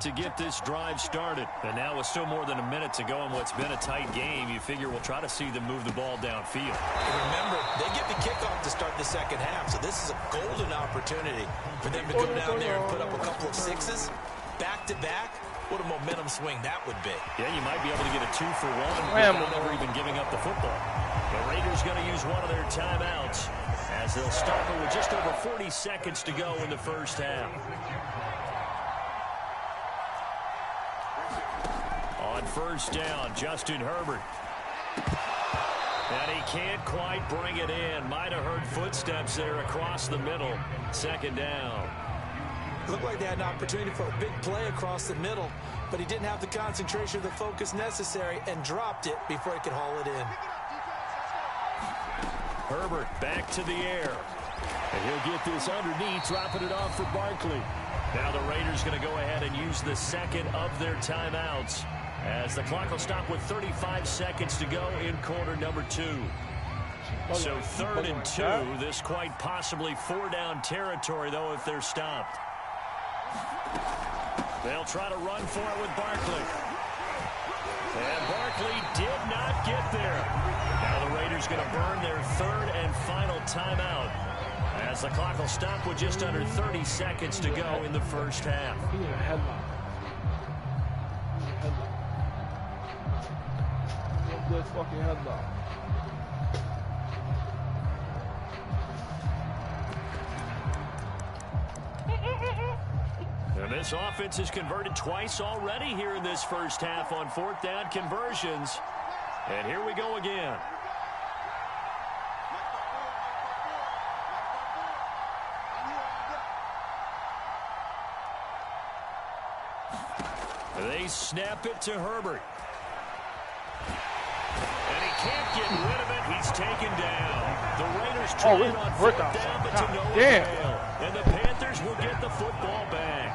to get this drive started. And now with still more than a minute to go in what's been a tight game, you figure we'll try to see them move the ball downfield. And remember, they get the kickoff to start the second half, so this is a golden opportunity for them to go down there and put up a couple of sixes back-to-back. What a momentum swing that would be. Yeah, you might be able to get a 2-for-1 without ever even giving up the football. The Raiders going to use one of their timeouts as they'll start with just over 40 seconds to go in the first half. On first down, Justin Herbert. And he can't quite bring it in. Might have heard footsteps there across the middle. Second down. Looked like they had an opportunity for a big play across the middle, but he didn't have the concentration or the focus necessary and dropped it before he could haul it in. Herbert back to the air. And he'll get this underneath, dropping it off for Barkley. Now the Raiders going to go ahead and use the second of their timeouts, as the clock will stop with 35 seconds to go in quarter number 2. So 3rd and 2. This quite possibly 4-down territory, though, if they're stopped. They'll try to run for it with Barkley. And Barkley did not get there. Now the Raiders going to burn their 3rd and final timeout, as the clock will stop with just under 30 seconds to go in the first half. Good fucking headlock. And this offense has converted twice already here in this first half on 4th down conversions. And here we go again. They snap it to Herbert. And he can't get rid of it. He's taken down. The Raiders try it on 4th down, but to no avail. And the Panthers will get the football back.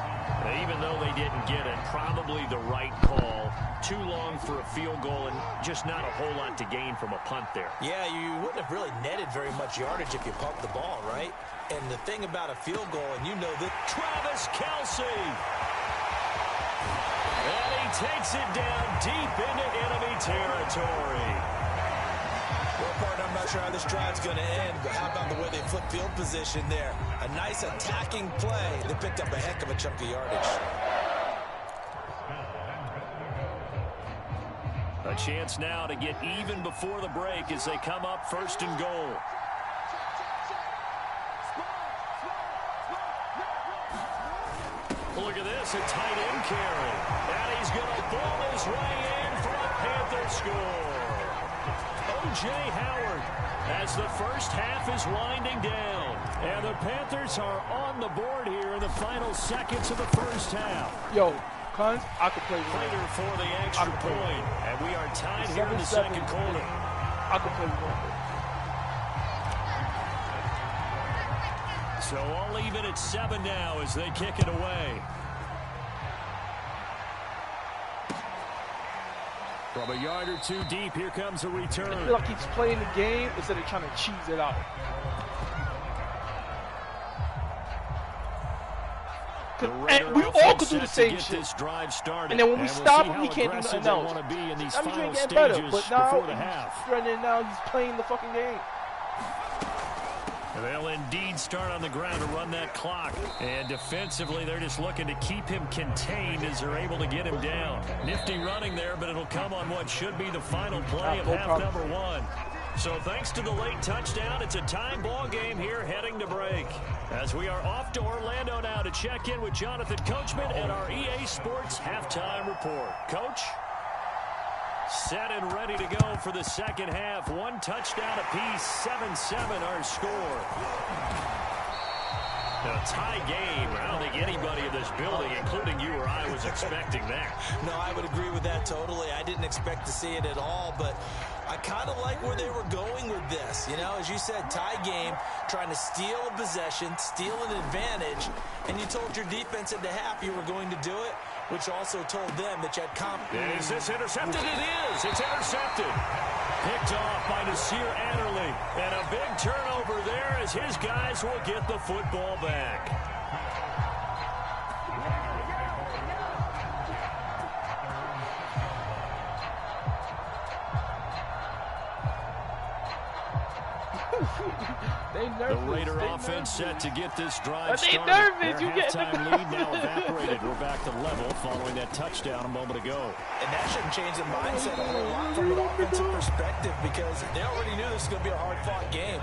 Even though they didn't get it, probably the right call. Too long for a field goal and just not a whole lot to gain from a punt there. Yeah, you wouldn't have really netted very much yardage if you pumped the ball, right? And the thing about a field goal, and you know that Travis Kelce. And he takes it down deep into enemy territory. Well, partner, I'm not sure how this drive's going to end, but how about the way they flip field position there? A nice attacking play. They picked up a heck of a chunk of yardage. A chance now to get even before the break as they come up 1st and goal. Look at this, a tight end carry. And he's going to ball his way in for a Panther score. O.J. Howard, as the first half is winding down. And the Panthers are on the board here in the final seconds of the first half. Yo, Cons, I could play Fighter for the extra point. And we are tied here in the second quarter. I could play one. So all even at 7 now as they kick it away. From a yard or 2 deep, here comes a return. I feel like he's playing the game instead of trying to cheese it out. And we all could do the same shit. And then when we stop him, he can't do nothing else. I mean, he's getting better, but now he's playing the fucking game. They'll indeed start on the ground to run that clock. And defensively, they're just looking to keep him contained as they're able to get him down. Nifty running there, but it'll come on what should be the final play of half number 1. So thanks to the late touchdown, it's a time ball game here heading to break. As we are off to Orlando now to check in with Jonathan Coachman and our EA Sports Halftime Report. Coach? Set and ready to go for the second half. 1 touchdown apiece, 7-7 our score. A tie game. I don't think anybody in this building, including you or I, was expecting that. No, I would agree with that totally. I didn't expect to see it at all, but I kind of like where they were going with this. You know, as you said, tie game, trying to steal a possession, steal an advantage, and you told your defense at the half you were going to do it, which also told them that you had confidence. Is this intercepted? It is. It's intercepted. Picked off by Nasir Adderley. And a big turnover there as his guys will get the football back. They nervous. The Raider offense set to get this drive started. Nervous. Their halftime lead now evaporated. We're back to level following that touchdown a moment ago. And that shouldn't change the mindset a whole lot from an offensive perspective because they already knew this was going to be a hard-fought game.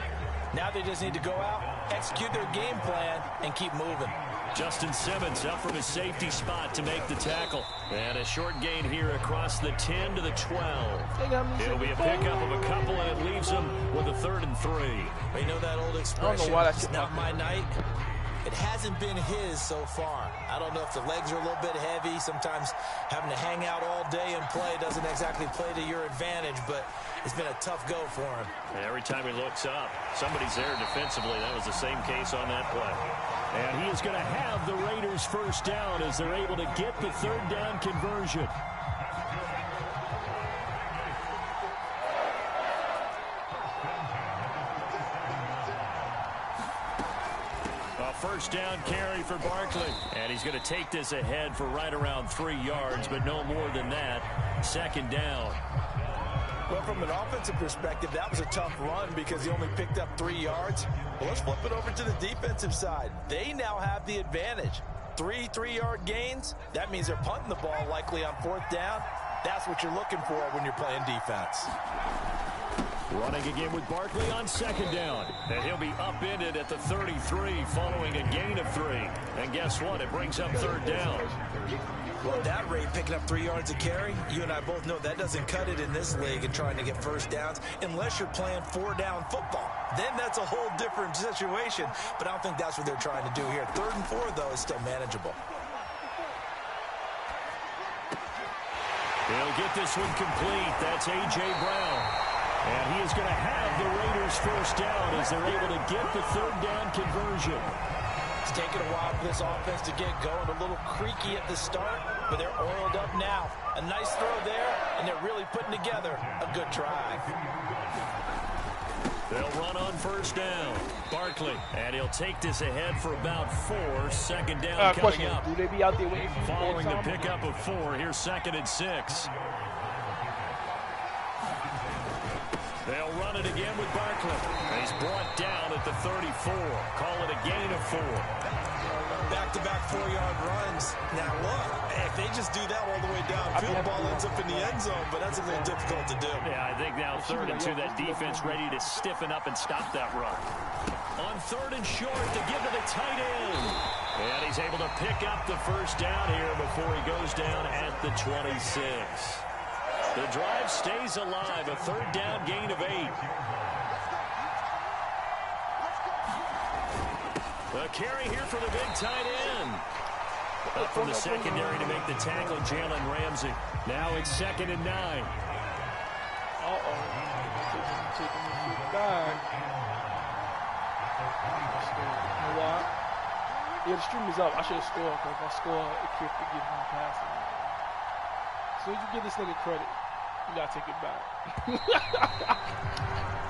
Now they just need to go out, execute their game plan, and keep moving. Justin Simmons up from his safety spot to make the tackle. And a short gain here across the 10 to the 12. It'll be a pickup of a couple, and it leaves them with a 3rd and 3. You know that old expression, it's not my night? It hasn't been his so far. I don't know if the legs are a little bit heavy. Sometimes having to hang out all day and play doesn't exactly play to your advantage, but it's been a tough go for him. And every time he looks up, somebody's there defensively. That was the same case on that play. And he is going to have the Raiders first down as they're able to get the 3rd down conversion. A first down carry for Barkley. And he's going to take this ahead for right around 3 yards, but no more than that. 2nd down. Well, from an offensive perspective, that was a tough run because he only picked up 3 yards. Well, let's flip it over to the defensive side. They now have the advantage. 3 3-yard gains. That means they're punting the ball likely on 4th down. That's what you're looking for when you're playing defense. Running again with Barkley on 2nd down. And he'll be upended at the 33 following a gain of 3. And guess what? It brings up 3rd down. Well, at that rate, picking up 3 yards a carry, you and I both know that doesn't cut it in this league and trying to get first downs unless you're playing 4-down football. Then that's a whole different situation, but I don't think that's what they're trying to do here. 3rd and 4, though, is still manageable. He'll get this one complete. That's A.J. Brown. And he is going to have the Raiders first down as they're able to get the 3rd down conversion. It's taken a while for this offense to get going. A little creaky at the start, but they're oiled up now. A nice throw there, and they're really putting together a good drive. They'll run on first down. Barkley, and he'll take this ahead for about 4. 2nd down coming up. Do they be out there waiting for following the pickup of 4, here's 2nd and 6. They'll run it again with Barkley. He's brought down at the 34. Call it a gain of 4. Back-to-back 4-yard runs. Now look, if they just do that all the way downfield, ball ends up in the end zone, but that's a little difficult to do. Yeah, I think now 3rd and 2, that defense ready to stiffen up and stop that run. On 3rd and short to give to the tight end. And he's able to pick up the first down here before he goes down at the 26. The drive stays alive, a 3rd down gain of 8. A carry here for the big tight end. Up from the secondary to make the tackle, Jalen Ramsey. Now it's 2nd and 9. Taking it back. You know what? Yeah, the stream is up. I should have scored because if I score, it could give me passing. As soon as you give this nigga credit, you gotta take it back.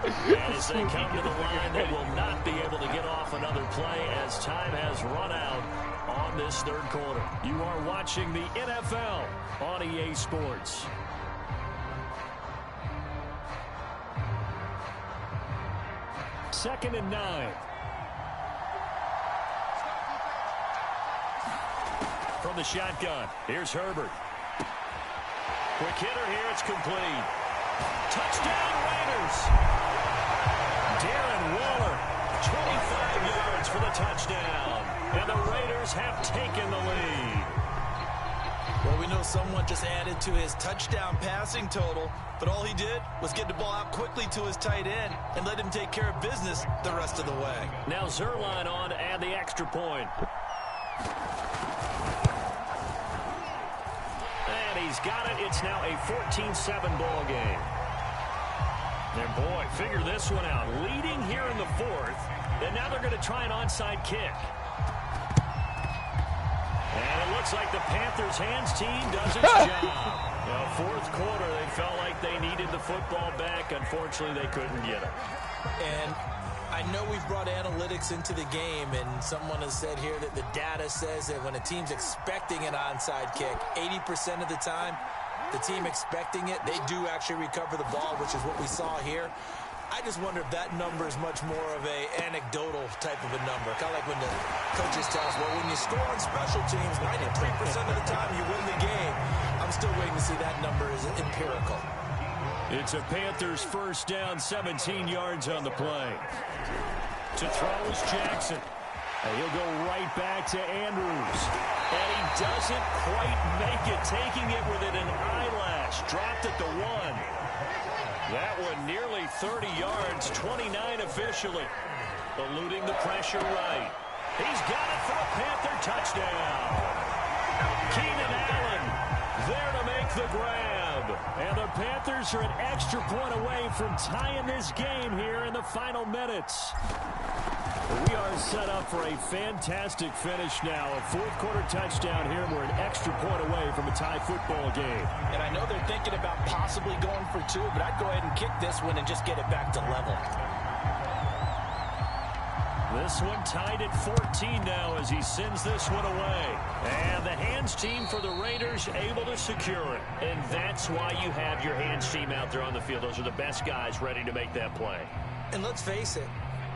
And as they come to the line, they will not be able to get off another play as time has run out on this 3rd quarter. You are watching the NFL on EA Sports. Second and 9. From the shotgun, here's Herbert. Quick hitter here, it's complete. Touchdown, Raiders! Darren Waller, 25 yards for the touchdown. And the Raiders have taken the lead. Well, we know someone just added to his touchdown passing total, but all he did was get the ball out quickly to his tight end and let him take care of business the rest of the way. Now Zerline on to add the extra point. And he's got it. It's now a 14-7 ball game. And boy, figure this one out. Leading here in the 4th, and now they're going to try an onside kick. And it looks like the Panthers' hands team does its job. 4th quarter, they felt like they needed the football back. Unfortunately, they couldn't get it. And I know we've brought analytics into the game, and someone has said here that the data says that when a team's expecting an onside kick, 80% of the time, the team expecting it, they do actually recover the ball, which is what we saw here. I just wonder if that number is much more of a anecdotal type of a number. Kind of like when the coaches tell us, well, when you score on special teams, 93% of the time you win the game. I'm still waiting to see that number is empirical. It's a Panthers first down, 17 yards on the play. To throw is Jackson. And he'll go right back to Andrews. And he doesn't quite make it, taking it within an eyelash. Dropped at the 1. That one nearly 30 yards, 29 officially. Eluding the pressure right. He's got it for a Panther touchdown. Keenan Allen there to make the grab. And the Panthers are an extra point away from tying this game here in the final minutes. We are set up for a fantastic finish now. A fourth-quarter touchdown here, and we're an extra point away from a tie football game. And I know they're thinking about possibly going for 2, but I'd go ahead and kick this one and just get it back to level. This one tied at 14 now as he sends this one away. And the hands team for the Raiders able to secure it. And that's why you have your hands team out there on the field. Those are the best guys ready to make that play. And let's face it,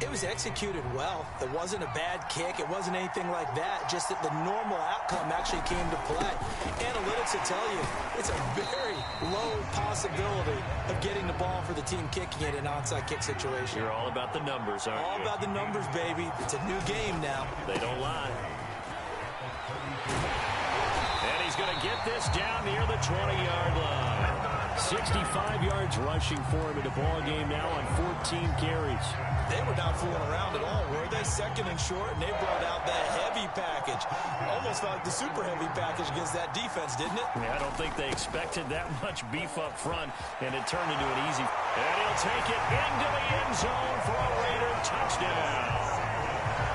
it was executed well. It wasn't a bad kick. It wasn't anything like that. Just that the normal outcome actually came to play. Analytics will tell you it's a very low possibility of getting the ball for the team kicking it in an onside kick situation. You're all about the numbers, aren't you? All about the numbers, baby. It's a new game now. They don't lie. And he's going to get this down near the 20-yard line. 65 yards rushing for him in the ball game now on 14 carries. They were not fooling around at all, were they? Second and short, and they brought out that heavy package. Almost felt like the super heavy package against that defense, didn't it? Yeah, I don't think they expected that much beef up front, and it turned into an easy. And he'll take it into the end zone for a Raider touchdown.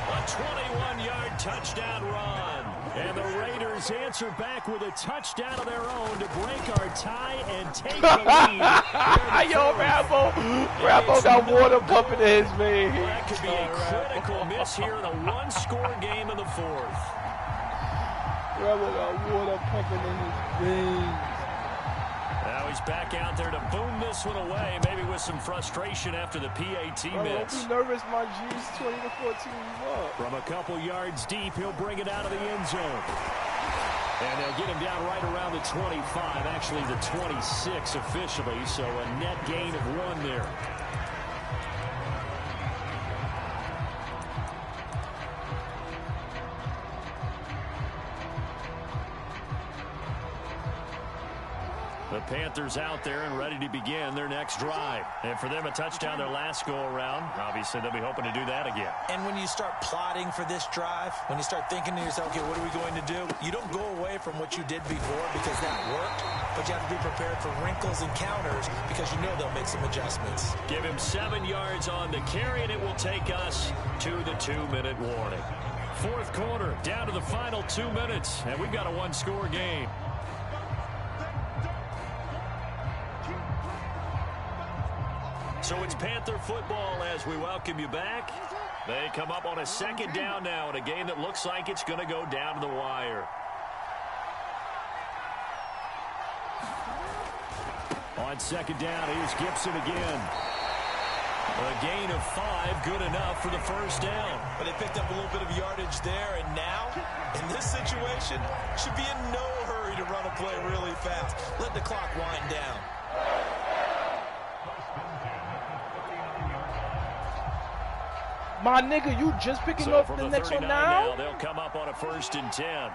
A 21-yard touchdown run. And the Raiders answer back with a touchdown of their own to break our tie and take the lead. Yo, Rambo got water pumping in his veins. That could be a critical miss here in a one-score game in the fourth. Rambo got water pumping in his veins. Now he's back out there to boom this one away, maybe with some frustration after the PAT miss. Don't be nervous, my G's. 20-14, you up. From a couple yards deep, he'll bring it out of the end zone. And they'll get him down right around the 25, actually the 26 officially, so a net gain of 1 there. The Panthers out there and ready to begin their next drive. And for them, a touchdown their last go-around. Obviously, they'll be hoping to do that again. And when you start plotting for this drive, when you start thinking to yourself, okay, what are we going to do? You don't go away from what you did before because that worked, but you have to be prepared for wrinkles and counters because you know they'll make some adjustments. Give him 7 yards on the carry, and it will take us to the 2-minute warning. Fourth quarter, down to the final 2 minutes, and we've got a one-score game. So it's Panther football as we welcome you back. They come up on a second down now in a game that looks like it's going to go down to the wire. On second down, here's Gibson again. A gain of 5, good enough for the first down. But they picked up a little bit of yardage there, and now, in this situation, should be in no hurry to run a play really fast. Let the clock wind down. My nigga, you just picking up the next one now? They'll come up on a 1st and 10.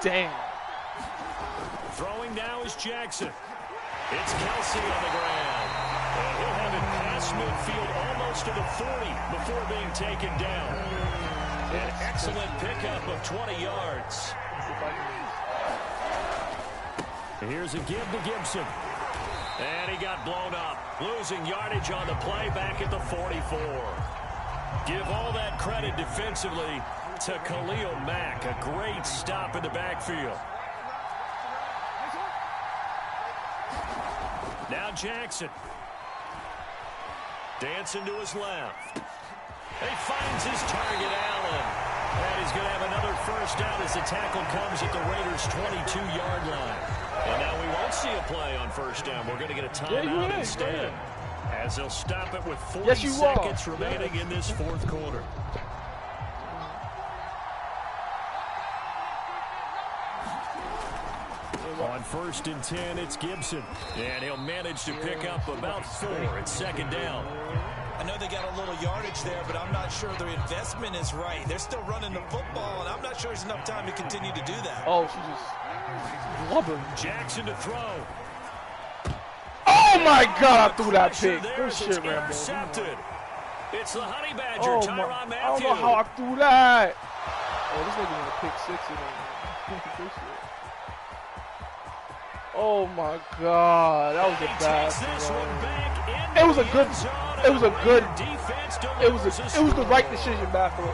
Damn. Throwing now is Jackson. It's Kelsey on the ground. And he'll have it past midfield almost to the 40 before being taken down. An excellent pickup of 20 yards. Here's a give to Gibson. And he got blown up, losing yardage on the play back at the 44. Give all that credit defensively to Khalil Mack. A great stop in the backfield. Now Jackson. Dancing to his left. He finds his target, Allen. And he's going to have another first down as the tackle comes at the Raiders' 22-yard line. And now we won't see a play on first down. We're going to get a timeout instead. As they'll stop it with 40 seconds remaining in this fourth quarter. On 1st and 10, it's Gibson. And he'll manage to pick up about 4 at 2nd down. I know they got a little yardage there, but I'm not sure their investment is right. They're still running the football, and I'm not sure there's enough time to continue to do that. Oh, she just blubbering. Jackson to throw. Oh, my God, I threw that pick. Good shit, Rambo. It's the Honey Badger, Tyrann Mathieu. I don't know how I threw that. Oh, this nigga want to pick 6 in there. Oh my God, that was a bad throw. It was the right decision back throw.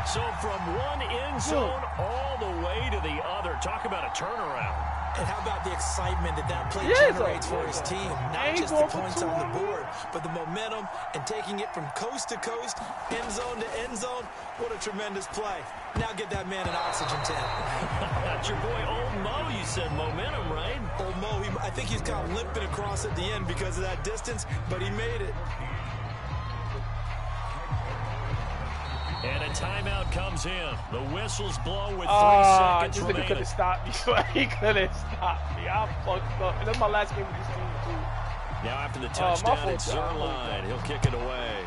So from one end zone all the way to the other. Talk about a turnaround. And how about the excitement that play generates for his team? Not just the points on the board, but the momentum and taking it from coast to coast, end zone to end zone. What a tremendous play. Now get that man an oxygen tank. That's your boy Old Mo. You said momentum, right? Old Mo, I think he's kind of limping across at the end because of that distance, but he made it. And a timeout comes in. The whistles blow with 3 seconds remaining. This nigga could have stopped me. He could have stopped me. I fucked up. And that's my last game with this team, too. Now after the touchdown, it's Zerline. He'll kick it away.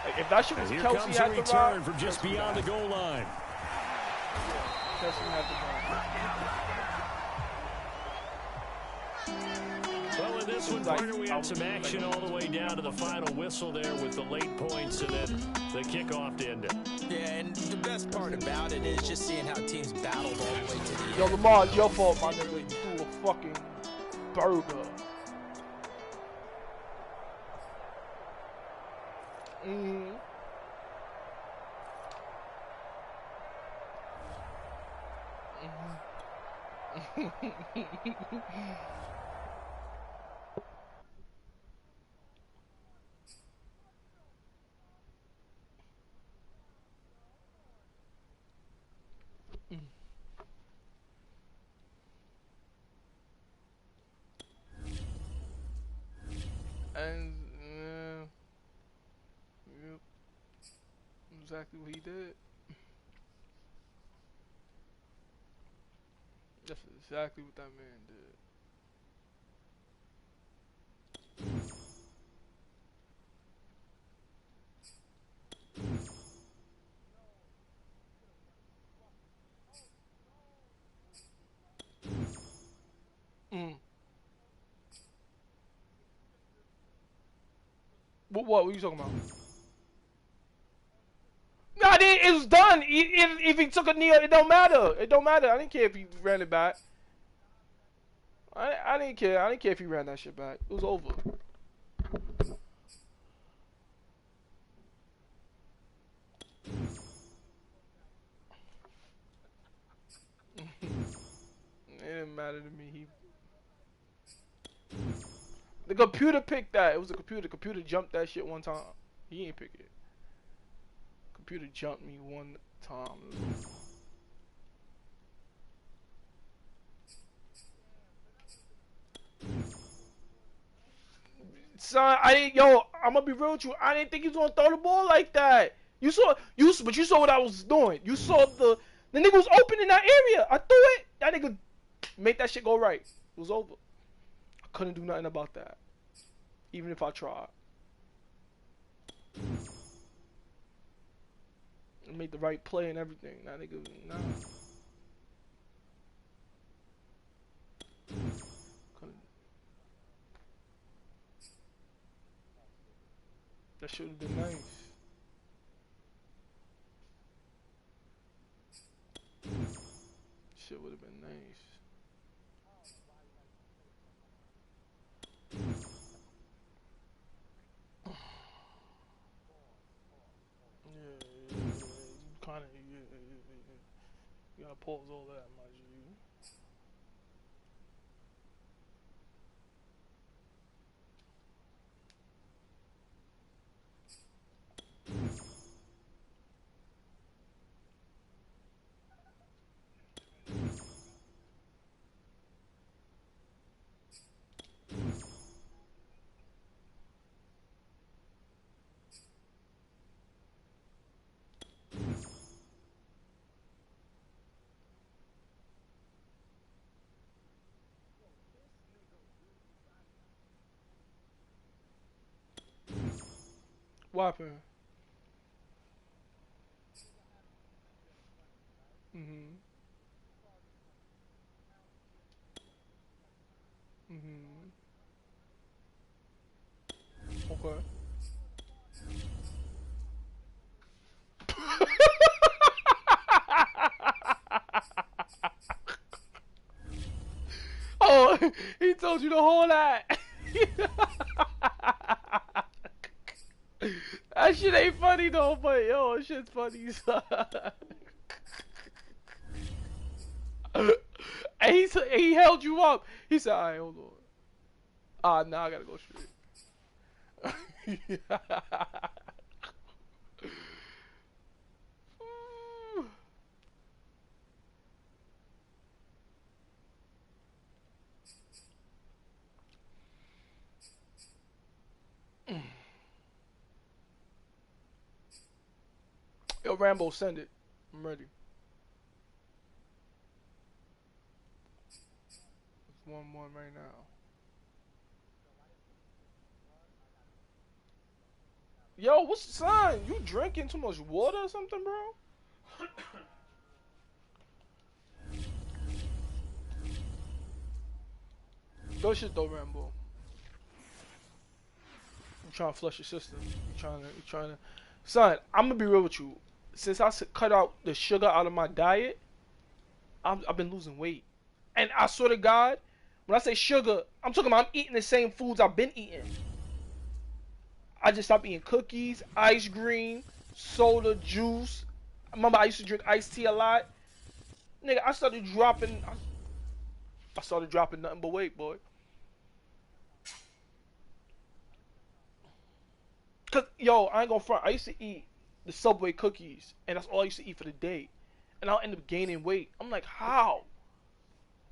Like, if that shit was Here Kelsey comes a return from just beyond the goal line. Kelsey had the Well, in this one, partner, we had some action all the way down to the final whistle there with the late points and then the kickoff to end it. Yeah, and the best part about it is just seeing how teams battled all the way to the end. Yo, Lamar, it's your fault, my nigga. You threw a fucking burger. And yep, exactly what he did. That's exactly what that man did. What are you talking about? Nah, it was done. If he took a knee, it don't matter. It don't matter. I didn't care if he ran it back. I didn't care. I didn't care if he ran that shit back. It was over. It didn't matter to me. The computer picked that. It was a computer. The computer jumped that shit one time. He ain't pick it. Computer jumped me one time. Son, I'm gonna be real with you. I didn't think he was gonna throw the ball like that. But you saw what I was doing. You saw the nigga was open in that area. I threw it. That nigga made that shit go right. It was over. I couldn't do nothing about that, even if I tried. I made the right play and everything. That nigga, nah. That should have been nice. Shit would have been nice. Yeah. You kind of, you gotta pause all that, my G. What happened? Mm-hmm. Mm-hmm. Okay. Oh, he told you the whole lot. That shit ain't funny though, but yo, shit's funny. And he held you up. He said, "Alright, hold on. Now I gotta go straight." Yo, Rambo, send it. I'm ready. It's 1-1 right now. Yo, what's the sign? You drinking too much water or something, bro? Good shit though, Rambo. You trying to flush your system. You trying to. Son, I'm gonna be real with you. Since I cut out the sugar out of my diet, I've been losing weight. And I swear to God, when I say sugar, I'm talking about I'm eating the same foods I've been eating. I just stopped eating cookies, ice cream, soda, juice. Remember I used to drink iced tea a lot? Nigga, I started dropping nothing but weight, boy. Cause yo, I ain't gonna front. I used to eat the Subway cookies, and that's all I used to eat for the day. And I'll end up gaining weight. I'm like, how?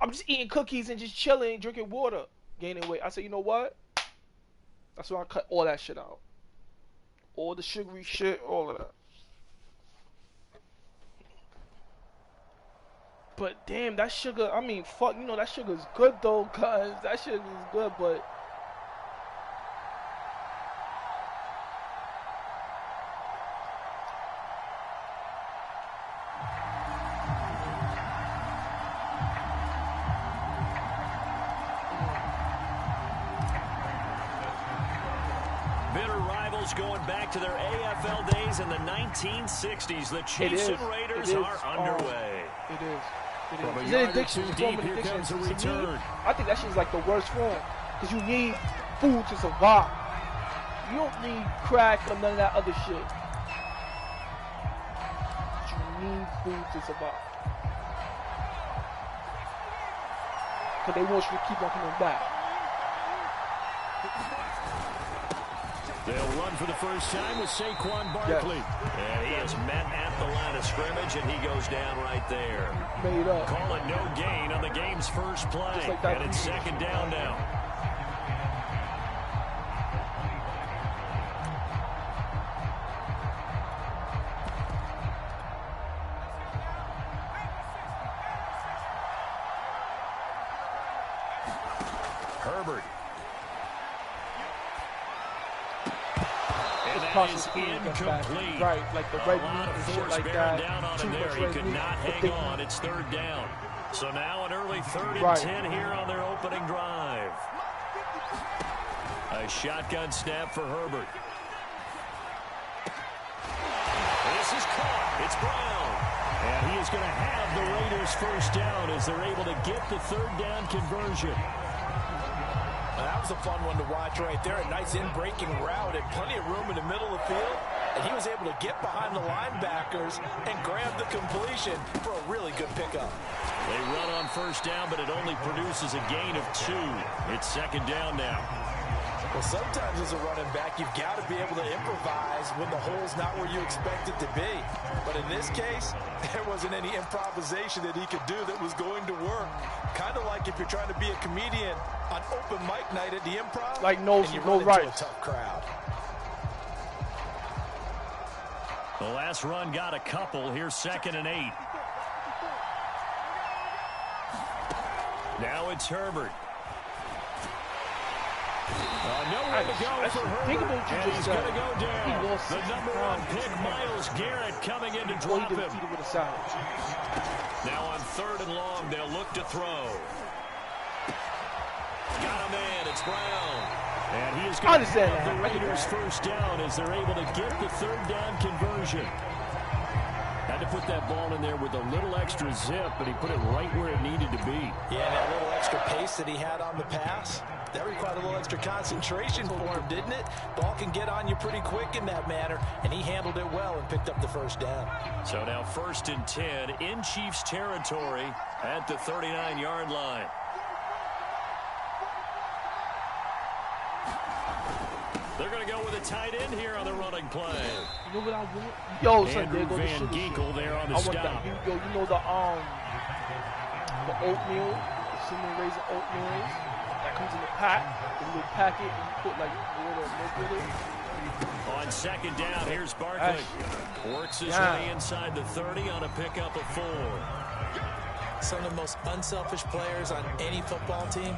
I'm just eating cookies and just chilling, drinking water, gaining weight. I said, you know what? That's why I cut all that shit out. All the sugary shit, all of that. But damn, that sugar, I mean, fuck, you know, that sugar is good though, cuz that shit is good, but. Going back to their AFL days in the 1960s, the Chiefs and Raiders are underway. It is. From It's an addiction. It's a form of here addiction. comes a return. I think that shit is like the worst form, because you need food to survive. You don't need crack or none of that other shit. You need food to survive. Because they want you to keep on coming back. They'll run for the first time with Saquon Barkley. Yes. And he is met at the line of scrimmage, and he goes down right there. Made up. Call it no gain on the game's first play. Like and it's second down now. Herbert. Is incomplete. Right, like the red meat and shit like that. Down on him there. He could not hang on. It's third down. So now an early 3rd and 10 here on their opening drive. A shotgun snap for Herbert. This is caught. It's Brown. And he is going to have the Raiders first down as they're able to get the third down conversion. That was a fun one to watch right there. A nice in-breaking route and plenty of room in the middle of the field. And he was able to get behind the linebackers and grab the completion for a really good pickup. They run on first down, but it only produces a gain of 2. It's second down now. Well, sometimes as a running back, you've got to be able to improvise when the hole's not where you expect it to be. But in this case, there wasn't any improvisation that he could do that was going to work. Kind of like if you're trying to be a comedian on open mic night at the Improv. Like no right. A tough crowd. The last run got a couple. Here's 2nd and 8. Now it's Herbert. Nowhere to go for think Herbert, about you and just he's said. going to go down. He lost The 60 number 1 pounds. pick, Myles Garrett, coming in to Before drop he him. defeated with a salad. Now on 3rd and long, they'll look to throw. Got a man, it's Brown. And he is going to have the Raiders first down as they're able to get the 3rd down conversion. Had to put that ball in there with a little extra zip, but he put it right where it needed to be. Yeah, that little extra pace that he had on the pass, that required a little extra concentration for him, didn't it? Ball can get on you pretty quick in that manner, and he handled it well and picked up the first down. So now 1st and 10 in Chiefs territory at the 39-yard line. They're going to go with a tight end here on the running play. You know what I want? Yo, son, Andrew there go the Van sugar Ginkel shit. there on the I want stop. that. You know the oatmeal, the cinnamon raisin oatmeal that comes in the pack, the little packet, and you put like water or milk with it. On 2nd down, here's Barkley. Works his way inside the 30 on a pickup of 4. Some of the most unselfish players on any football team,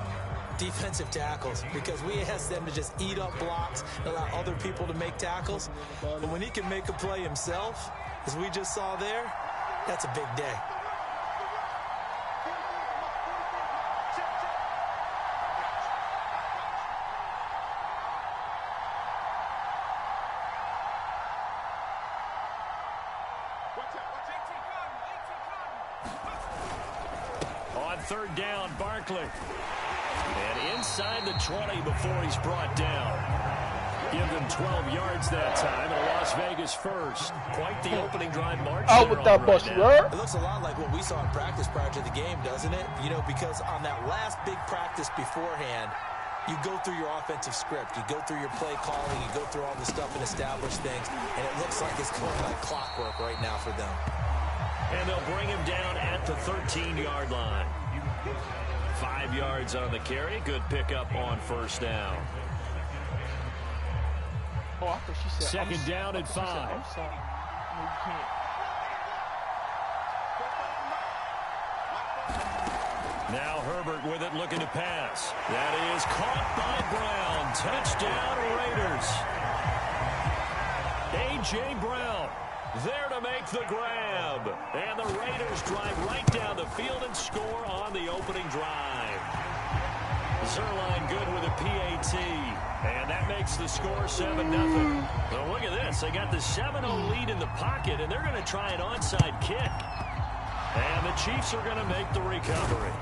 defensive tackles, because we ask them to just eat up blocks and allow other people to make tackles. But when he can make a play himself, as we just saw there, that's a big day. On 3rd down, Barkley. And inside the 20 before he's brought down. Give them 12 yards that time, and a Las Vegas first. Quite the opening drive march. Out with that bus, right? It looks a lot like what we saw in practice prior to the game, doesn't it? You know, because on that last big practice beforehand, you go through your offensive script, you go through your play calling, you go through all the stuff and establish things, and it looks like it's going like clockwork right now for them. And they'll bring him down at the 13-yard line. 5 yards on the carry. Good pickup on 1st down. Oh, I thought she said 2nd down and 5. I'm sorry. No, you can't. Now Herbert with it, looking to pass. That is caught by Brown. Touchdown Raiders. A.J. Brown there to make the grab. And the Raiders drive right down the field and score on the opening drive. Zerline good with a PAT. And that makes the score 7-0. Well, look at this. They got the 7-0 lead in the pocket, and they're going to try an onside kick. And the Chiefs are going to make the recovery.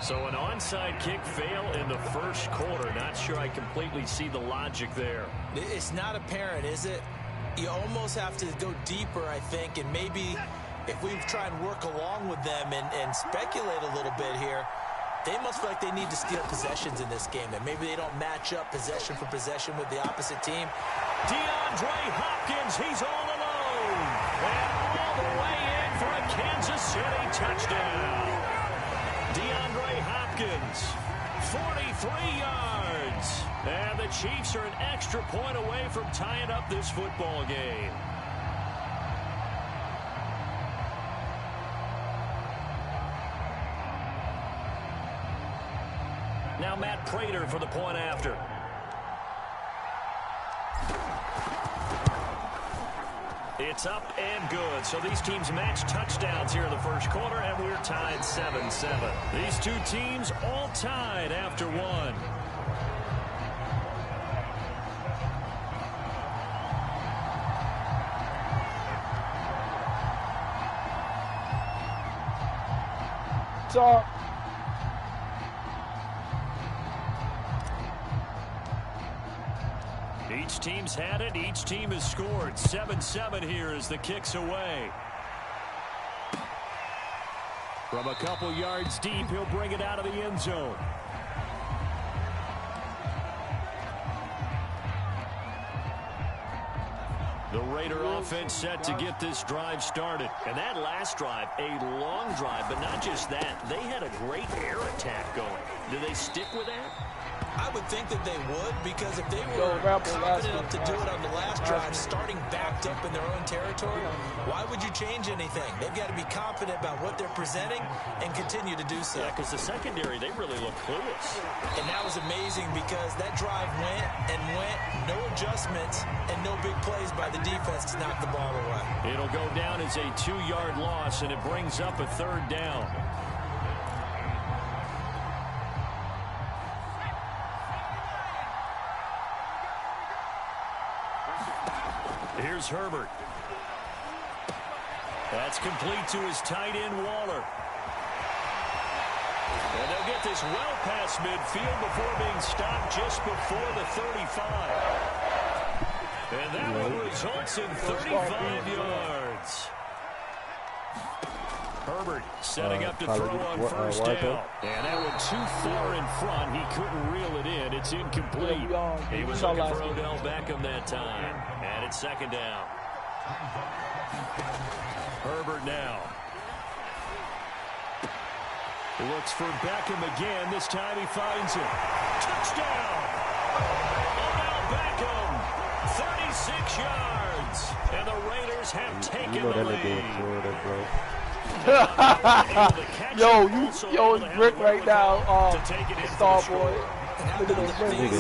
So an onside kick fail in the 1st quarter. Not sure I completely see the logic there. It's not apparent, is it? You almost have to go deeper, I think, and maybe if we try and work along with them and speculate a little bit here, they must feel like they need to steal possessions in this game, and maybe they don't match up possession for possession with the opposite team. DeAndre Hopkins, he's all alone. And all the way in for a Kansas City touchdown. DeAndre Hopkins, 43 yards. And the Chiefs are an extra point away from tying up this football game. Now Matt Prater for the point after. It's up and good. So these teams match touchdowns here in the 1st quarter, and we're tied 7-7. These two teams all tied after 1. So, each team's had it. Each team has scored. 7-7 here as the kick's away. From a couple yards deep, he'll bring it out of the end zone. The Raider offense set to get this drive started. And that last drive, a long drive, but not just that. They had a great air attack going. Do they stick with that? I would think that they would, because if they were confident enough to do it on the last drive, starting backed up in their own territory, why would you change anything? They've got to be confident about what they're presenting and continue to do so. Yeah, because the secondary, they really look clueless. And that was amazing because that drive went and went, no adjustments, and no big plays by the defense to knock the ball away. It'll go down as a 2-yard loss, and it brings up a 3rd down. Here's Herbert. That's complete to his tight end, Waller. And they'll get this well past midfield before being stopped just before the 35. And that one results in 35 yards. Herbert setting up to throw on 1st down. And that one too far in front. He couldn't reel it in. It's incomplete. He was looking for Odell Beckham that time. And it's 2nd down. Herbert now. He looks for Beckham again. This time he finds him. Touchdown! Odell Beckham, 36 yards. And the Raiders have taken the lead. Yo, it's Rick right now. Star boy. Look at those rings.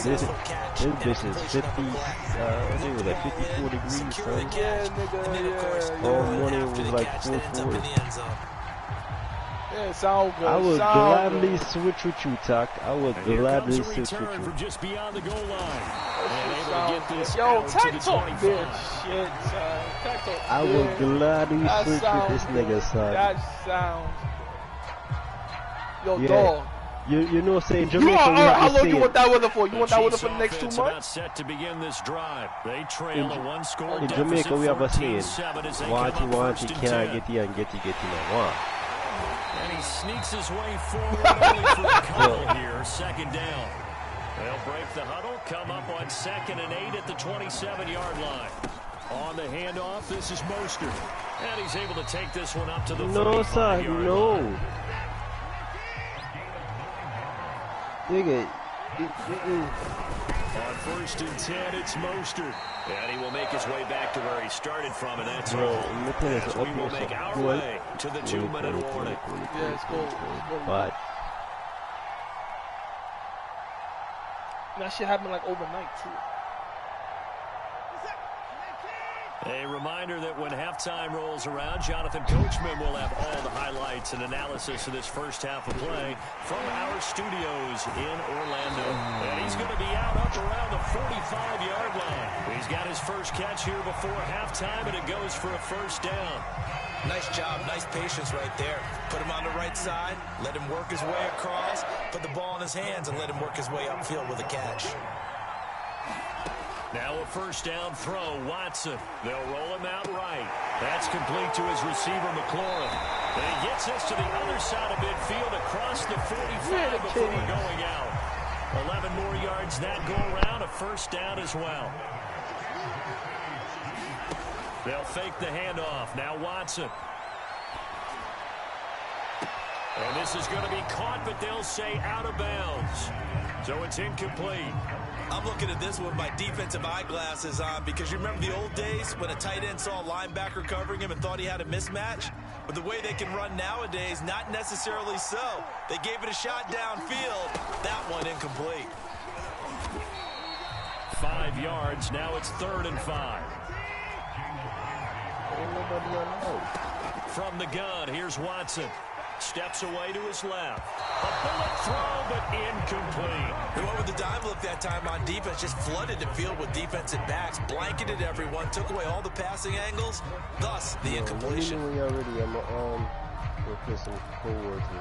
This bitch is 50. I think it was like 54 degrees. Yeah, nigga. All morning it was like 440. Yeah, sound good. I would gladly switch with you, Tuck. I would gladly switch with you. From just beyond the goal line. Yo, Tech Talk bitch. Shit, son. Tech Talk. I would gladly switch with this nigga, son. That sounds. Yo, dog. You know, say in Jamaica, how long you want that weather for? You want that weather for the next 2 months? Set to begin this drive. They trail a 1-score in Jamaica, we have a saying, want you can't get you and get you no. And he sneaks his way forward only for a couple here. 2nd down. They'll break the huddle, come up on 2nd and 8 at the 27-yard line. On the handoff, this is Mostert. And he's able to take this one up to the 35-yard line. Nigga. On 1st and 10, it's Mostert. And he will make his way back to where he started from, and that's all. As we will make our way to the 2-minute warning. Yeah, it's cool. But that shit happened like overnight, too. A reminder that when halftime rolls around, Jonathan Coachman will have all the highlights and analysis of this first half of play from our studios in Orlando. And he's going to be out up around the 45-yard line. He's got his first catch here before halftime, and it goes for a 1st down. Nice job, nice patience right there. Put him on the right side, let him work his way across, put the ball in his hands, and let him work his way upfield with a catch. Now a 1st down throw, Watson. They'll roll him out right. That's complete to his receiver, McLaurin. And he gets us to the other side of midfield across the 45 before going out. 11 more yards that go around, a 1st down as well. They'll fake the handoff. Now Watson. And this is going to be caught, but they'll say out of bounds. So it's incomplete. I'm looking at this with my defensive eyeglasses on because you remember the old days when a tight end saw a linebacker covering him and thought he had a mismatch? But the way they can run nowadays, not necessarily so. They gave it a shot downfield. That one incomplete. 5 yards. Now it's 3rd and 5. From the gun, here's Watson. Steps away to his left. A bullet throw, but incomplete. They went with the dime look that time on defense. Just flooded the field with defensive backs. Blanketed everyone. Took away all the passing angles. Thus, the incompletion. We already we'll put some cold words in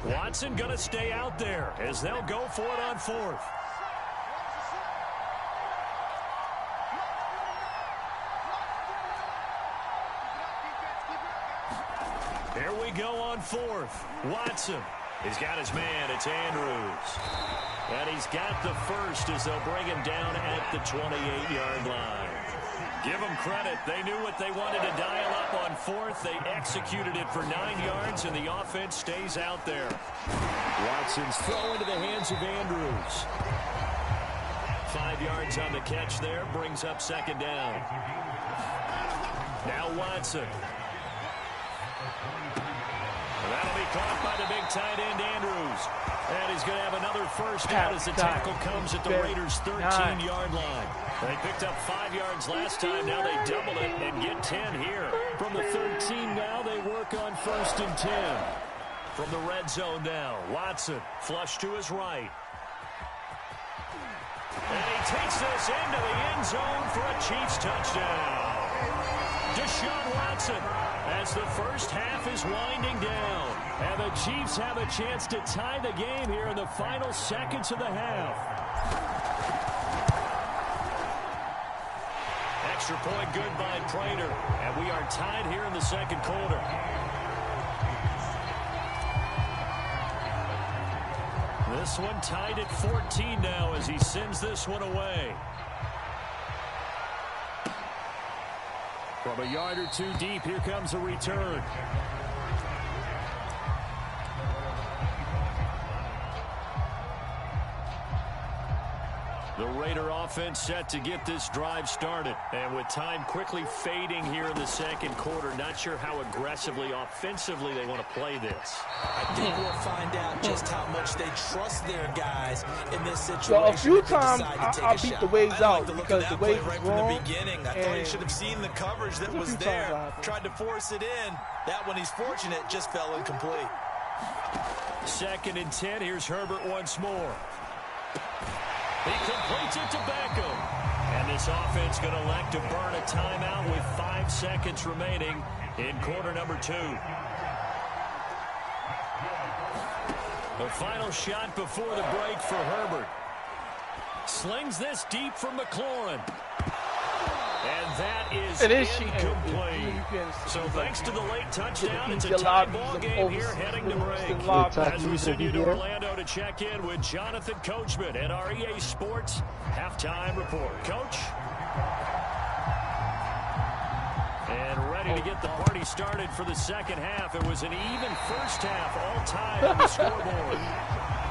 there. Watson going to stay out there as they'll go for it on 4th. Here we go on 4th. Watson. He's got his man. It's Andrews. And he's got the 1st as they'll bring him down at the 28-yard line. Give them credit. They knew what they wanted to dial up on fourth. They executed it for 9 yards, and the offense stays out there. Watson's throw into the hands of Andrews. 5 yards on the catch there. Brings up second down. Now Watson. That'll be caught by the big tight end, Andrews. And he's going to have another first down as the tackle comes at the Raiders' 13-yard line. They picked up 5 yards last time. Now they double it and get 10 here. From the 13 now, they work on 1st and 10. From the red zone now, Watson flush to his right. And he takes this into the end zone for a Chiefs touchdown. Deshaun Watson as the first half is winding down. And the Chiefs have a chance to tie the game here in the final seconds of the half. Extra point good by Prater. And we are tied here in the second quarter. This one tied at 14 now as he sends this one away. From a yard or two deep, here comes a return. The Raider offense set to get this drive started. And with time quickly fading here in the second quarter, not sure how aggressively, offensively they want to play this. I think we'll find out just how much they trust their guys in this situation. So a few times I beat the waves out because the waves right was from wrong. the beginning. I thought he should have seen the coverage that was there. Tried to force it in. That one, he's fortunate, just fell incomplete. 2nd and 10. Here's Herbert once more. He completes it to Beckham. And this offense going to elect to burn a timeout with 5 seconds remaining in quarter number 2. The final shot before the break for Herbert. Slings this deep from McLaurin. And that is incomplete. So thanks to the late touchdown, it's a tie ball game here heading to break. As we send you to Orlando to check in with Jonathan Coachman at our EA Sports Halftime Report. Coach? And ready to get the party started for the second half. It was an even first half, all tied on the scoreboard.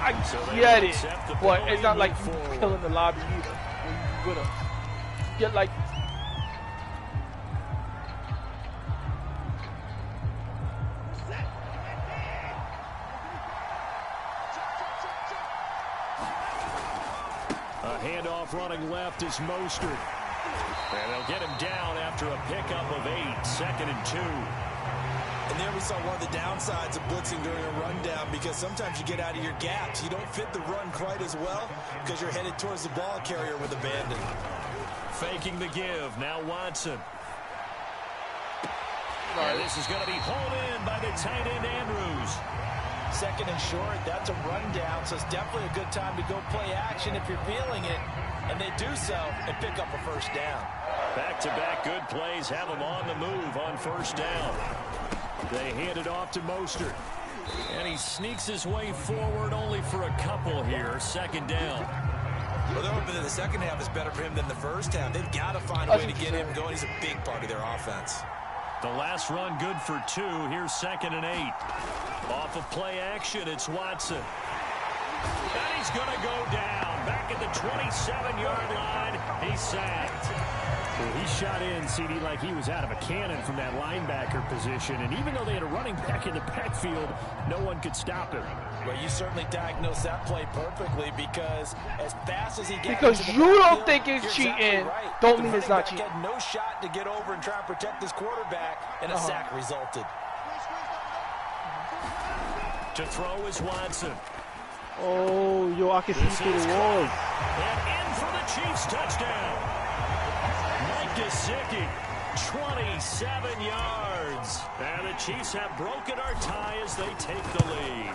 I get it, but it's not like you killing the lobby either. You're gonna get like handoff running left is Mostert. And they'll get him down after a pickup of 8, 2nd and 2. And there we saw one of the downsides of blitzing during a rundown, because sometimes you get out of your gaps. You don't fit the run quite as well because you're headed towards the ball carrier with abandon. Faking the give. Now Watson. And this is going to be hauled in by the tight end Andrews. 2nd and short, that's a rundown, so it's definitely a good time to go play action if you're feeling it. And they do so and pick up a first down. Back-to-back good plays have them on the move on first down. They hand it off to Mostert. And he sneaks his way forward only for a couple here. 2nd down. Well, they're hoping that the second half is better for him than the first half. They've got to find a way to get him going. He's a big part of their offense. The last run good for 2. Here's 2nd and 8. Off of play action, it's Watson. And he's going to go down. Back at the 27-yard line. He's sacked. Well, he shot in, CD, like he was out of a cannon from that linebacker position. And even though they had a running back in the backfield, no one could stop him. Well, you certainly diagnosed that play perfectly, because as fast as he gets... Because you don't think it's cheating, don't mean it's not cheating. Had no shot to get over and try and protect his quarterback, and a sack resulted. To throw is Watson. Oh, yo, I can see through the walls. And in for the Chiefs touchdown. Mike Gesicki, 27 yards. And the Chiefs have broken our tie as they take the lead.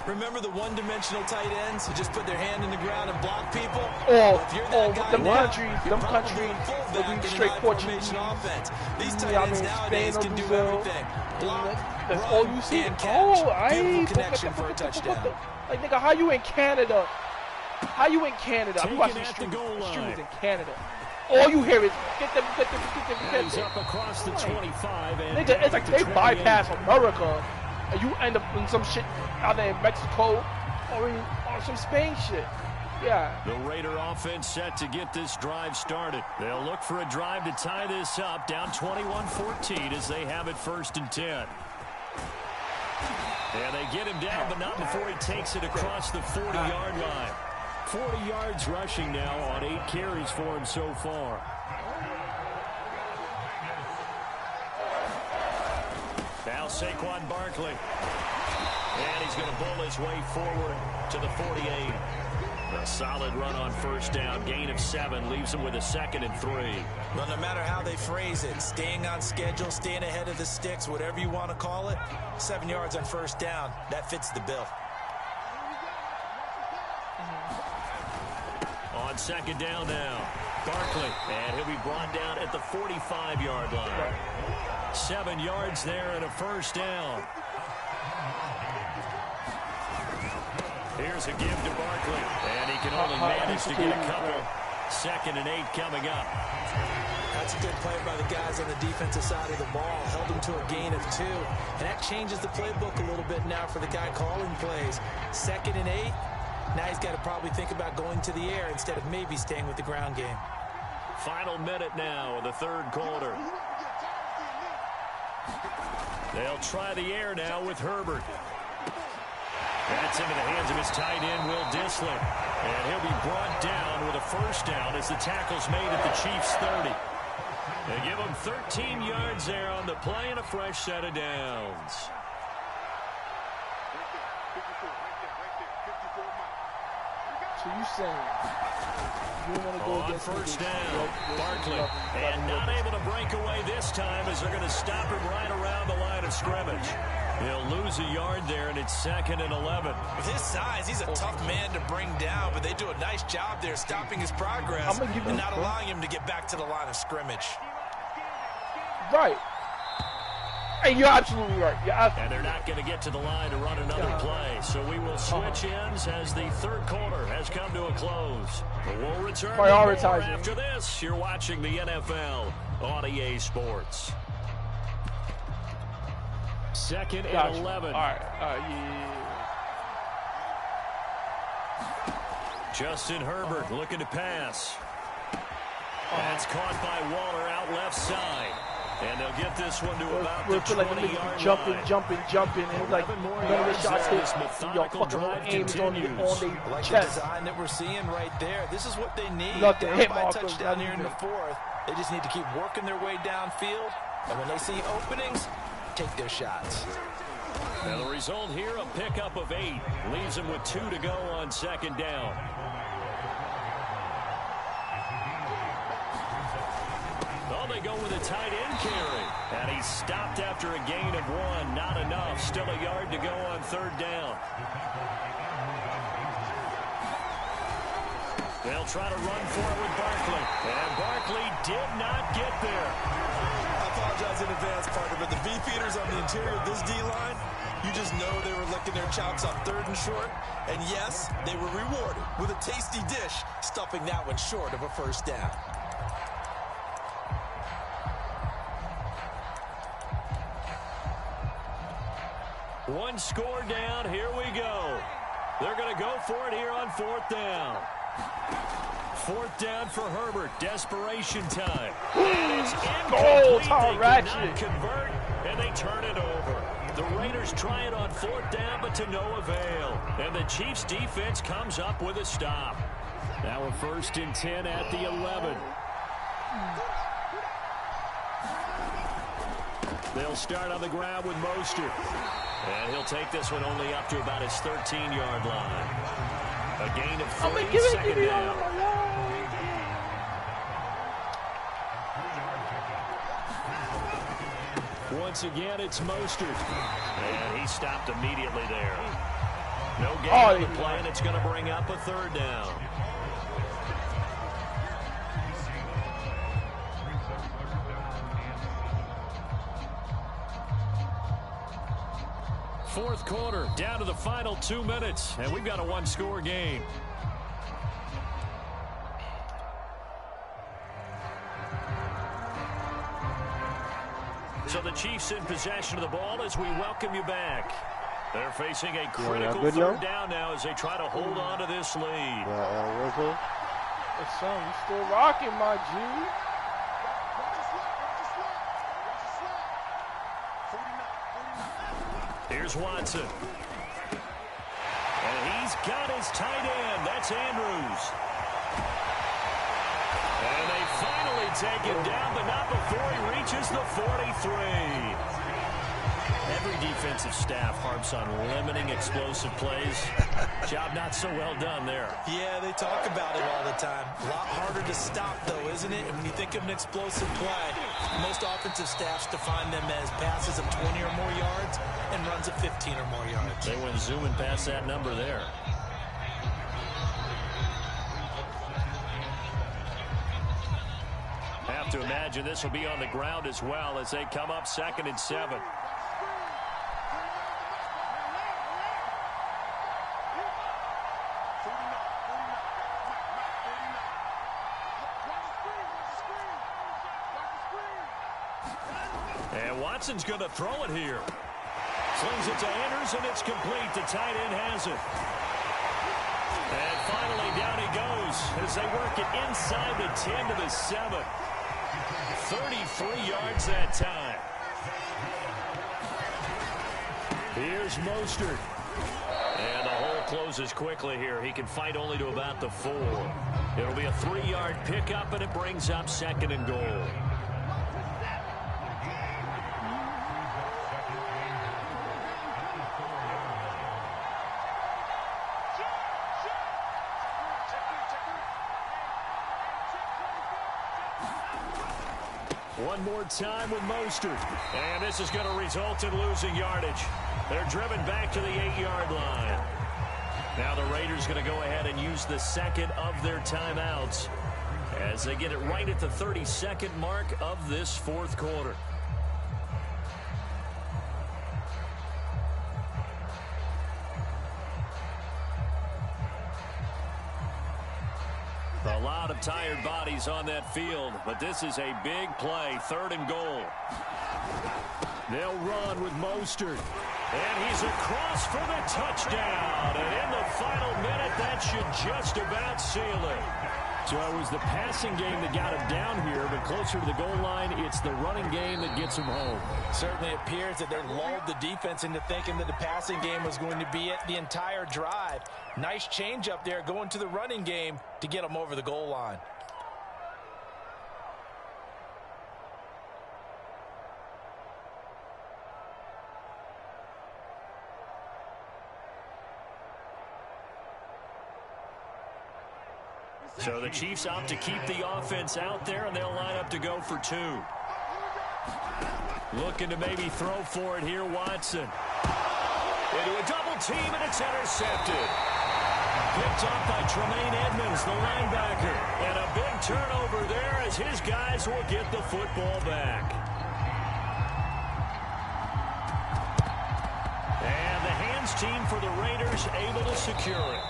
Remember the one-dimensional tight ends who just put their hand in the ground and block people? Them countries, that we straight Portuguese. Offense. These tight ends nowadays can do everything. Block, that's all you see. Connection for a touchdown. Like, nigga, how you in Canada? How you in Canada? I'm watching streamers in Canada. all you hear is get them. He's up across the 25. And nigga, it's like they bypass America, and you end up in some shit out there in Mexico or some Spain shit. Yeah. The Raider offense set to get this drive started. They'll look for a drive to tie this up, down 21-14 as they have it 1st and 10. And they get him down, but not before he takes it across the 40-yard line. 40 yards rushing now on 8 carries for him so far. Now Saquon Barkley. And he's going to bull his way forward to the 48. A solid run on 1st down. Gain of 7 leaves him with a 2nd and 3. Well, no matter how they phrase it, staying on schedule, staying ahead of the sticks, whatever you want to call it, 7 yards on 1st down, that fits the bill. On 2nd down now, Barkley, and he'll be brought down at the 45-yard line. 7 yards there and a 1st down. Here's a give to Barkley, and he can only manage to get a couple. 2nd and 8 coming up. That's a good play by the guys on the defensive side of the ball. Held him to a gain of 2. And that changes the playbook a little bit now for the guy calling plays. 2nd and 8. Now he's got to probably think about going to the air instead of maybe staying with the ground game. Final minute now of the 3rd quarter. They'll try the air now with Herbert. That's into the hands of his tight end, Will Dissler. And he'll be brought down with a 1st down as the tackle's made at the Chiefs' 30. They give him 13 yards there on the play and a fresh set of downs. So you saying you want to go on against 1st down, Barkley, and not able to break away this time as they're going to stop him right around the line of scrimmage. He'll lose a yard there, and it's 2nd and 11. With his size, he's a tough man to bring down, but they do a nice job there stopping his progress and not allowing him to get back to the line of scrimmage. Right. And you're absolutely right. And they're not going to get to the line to run another play. So we will switch ends as the 3rd quarter has come to a close. We'll return after this. You're watching the NFL on EA Sports. 2nd and 11. All right. Yeah. Justin Herbert looking to pass. That's caught by Waller out left side. And they'll get this one to about the 20-yard line. Jumping. And like, none of the shots hit. Your fucking aim is on their chest. The design that we're seeing right there. This is what they need. Nothing. Hit by touchdown here in the 4th. They just need to keep working their way downfield. And when they see openings, take their shots. Now the result here, a pickup of 8. Leaves them with 2 to go on 2nd down. Oh, they go with a tight end carry. And he's stopped after a gain of 1. Not enough. Still a yard to go on 3rd down. They'll try to run for it with Barkley. And Barkley did not get there. I apologize in advance, partner, but the beefeaters on the interior of this D-line, you just know they were licking their chops on 3rd and short. And yes, they were rewarded with a tasty dish, stuffing that one short of a 1st down. One score down. Here we go. They're going to go for it here on 4th down. 4th down for Herbert. Desperation time. And it's incomplete. They cannot convert, and they turn it over. The Raiders try it on 4th down, but to no avail. And the Chiefs' defense comes up with a stop. Now a 1st and 10 at the 11. They'll start on the ground with Mostert. And he'll take this one only up to about his 13-yard line. A gain of 3, 2nd down. Once again, it's Mostert. And he stopped immediately there. No gain on the play, and it's going to bring up a 3rd down. Fourth quarter, down to the final 2 minutes, and we've got a 1-score game. So the Chiefs in possession of the ball as we welcome you back. They're facing a critical third down now as they try to hold on to this lead. Yes, son, we still rocking, my G. Here's Watson. And he's got his tight end. That's Andrews. And they finally take him down, but not before he reaches the 43. Every defensive staff harps on limiting explosive plays. Job not so well done there. Yeah, they talk about it all the time. A lot harder to stop, though, isn't it? And when you think of an explosive play, most offensive staffs define them as passes of 20 or more yards and runs of 15 or more yards. They went zooming past that number there. Have to imagine this will be on the ground as well as they come up 2nd and 7. And Watson's going to throw it here. Slings it to Andrews, and it's complete. The tight end has it. And finally, down he goes as they work it inside the 10 to the 7. 33 yards that time. Here's Mostert. And the hole closes quickly here. He can fight only to about the 4. It'll be a 3-yard pickup, and it brings up 2nd and goal. One more time with Mostert. And this is going to result in losing yardage. They're driven back to the 8-yard line. Now the Raiders going to go ahead and use the second of their timeouts as they get it right at the 32nd mark of this 4th quarter. A lot of tired bodies on that field, but this is a big play, 3rd and goal. They'll run with Mostert, and he's across for the touchdown. And in the final minute, that should just about seal it. So it was the passing game that got him down here, but closer to the goal line, it's the running game that gets him home. Certainly appears that they lulled the defense into thinking that the passing game was going to be it the entire drive. Nice change up there going to the running game to get them over the goal line. So the Chiefs opt to keep the offense out there, and they'll line up to go for 2. Looking to maybe throw for it here, Watson. Into a double team, and it's intercepted. Picked off by Tremaine Edmonds, the linebacker. And a big turnover there as his guys will get the football back. And the hands team for the Raiders able to secure it.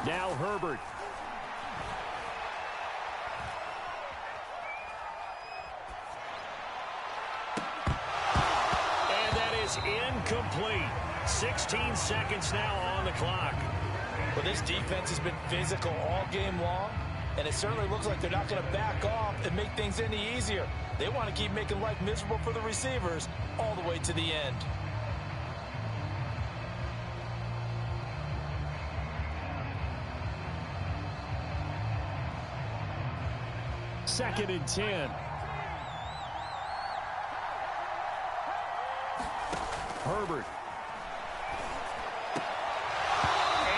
Now Herbert. And that is incomplete. 16 seconds now on the clock. Well, this defense has been physical all game long, and it certainly looks like they're not going to back off and make things any easier. They want to keep making life miserable for the receivers all the way to the end. Second and 10. Herbert.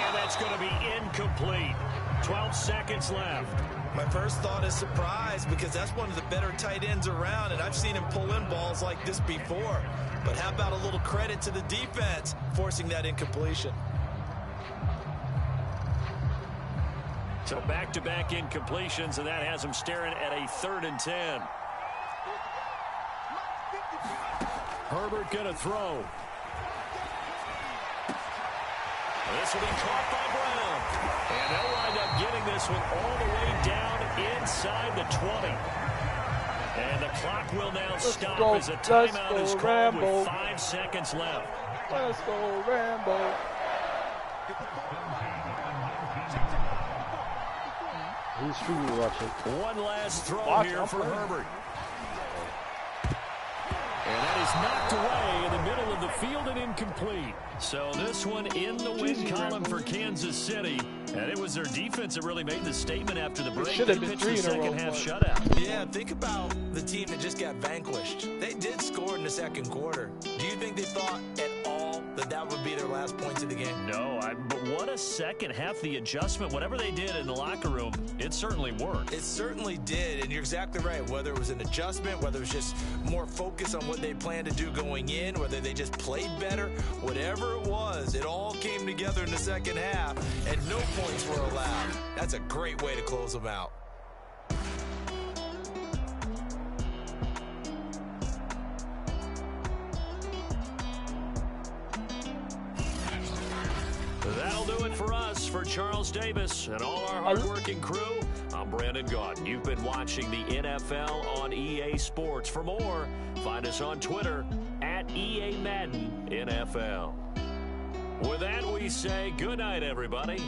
And that's going to be incomplete. 12 seconds left. My first thought is surprise because that's one of the better tight ends around, and I've seen him pull in balls like this before. But how about a little credit to the defense forcing that incompletion? So back-to-back incompletions, and that has them staring at a 3rd and 10. Herbert going to throw. This will be caught by Brown. And they'll wind up getting this one all the way down inside the 20. And the clock will now stop as a timeout is called with 5 seconds left. Let's go, Rambo. Who's streaming watching? One last throw here for Herbert. And that is knocked away in the middle of the field and incomplete. So this one in the win column for Kansas City. And it was their defense that really made the statement after the break. They pitched the second half shutout. Yeah, think about the team that just got vanquished. They did score in the second quarter. Do you think they thought at all that would be their last points of the game? No, but what a second half. The adjustment, whatever they did in the locker room, it certainly worked. It certainly did, and you're exactly right. Whether it was an adjustment, whether it was just more focus on what they planned to do going in, whether they just played better, whatever it was, it all came together in the second half, and no points were allowed. That's a great way to close them out. That'll do it for us. For Charles Davis and all our hardworking crew, I'm Brandon Gaudin. You've been watching the NFL on EA Sports. For more, find us on Twitter at EA Madden NFL. With that, we say good night, everybody.